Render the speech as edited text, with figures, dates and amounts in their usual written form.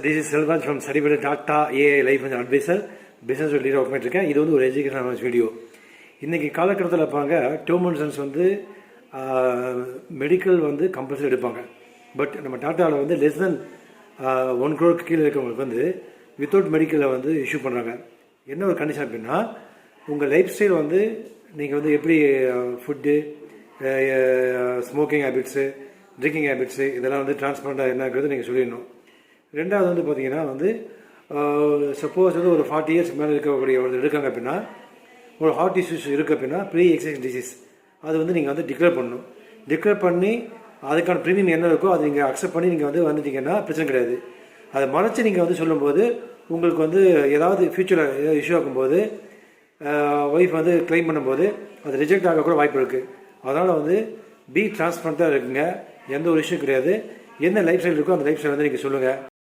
This is Selvan from Certified Data AI Life and Advisor, Business Leader இருக்கேன். இது வந்து ஒரு எஜுகேஷனல் வீடியோ. இன்றைக்கி காலகட்டத்தில் இருப்பாங்க டேர்ம் இன்சூரன்ஸ் வந்து மெடிக்கல் வந்து கம்பல்சரி எடுப்பாங்க. பட் நம்ம டாட்டாவில் வந்து லெஸ் தென் 1 crore கீழே இருக்கவங்களுக்கு வந்து வித்தவுட் மெடிக்கலில் வந்து இஷ்யூ பண்ணுறாங்க. என்ன ஒரு கண்டிஷன் அப்படின்னா, உங்கள் லைஃப் ஸ்டைல் வந்து நீங்கள் வந்து எப்படி food, smoking habits, drinking habits இதெல்லாம் வந்து டிரான்ஸ்பரண்டாக என்னங்கிறது நீங்கள் சொல்லிடணும். ரெண்டாவது வந்து பார்த்தீங்கன்னா வந்து சப்போஸ் வந்து ஒரு 40 years மேலே இருக்கக்கூடிய ஒரு இருக்காங்க அப்படின்னா, ஒரு ஹார்ட் இஷ்யூஸ் இருக்குது அப்படின்னா ப்ரீ எக்ஸிஸ்டிங் டிசீஸ் அது வந்து நீங்கள் வந்து டிக்ளேர் பண்ணணும். டிக்ளேர் பண்ணி அதுக்கான ப்ரீமியம் என்ன இருக்கோ அதை நீங்கள் அக்செப்ட் பண்ணி நீங்கள் வந்து வந்துட்டீங்கன்னா பிரச்சனை கிடையாது. அதை மறைச்சி நீங்கள் வந்து சொல்லும்போது உங்களுக்கு வந்து ஏதாவது ஃப்யூச்சரில் ஏதாவது இஷ்யூ ஆகும்போது ஒய்ஃப் வந்து கிளைம் பண்ணும்போது அது ரிஜெக்ட் ஆக கூட வாய்ப்பு இருக்குது. அதனால் வந்து பி டிரான்ஸ்பரண்ட்டாக இருக்குங்க. எந்த ஒரு இஷ்யூ கிடையாது. என்ன லைஃப் ஸ்டைல் இருக்கோ அந்த லைஃப் ஸ்டைல் வந்து நீங்கள் சொல்லுங்கள்.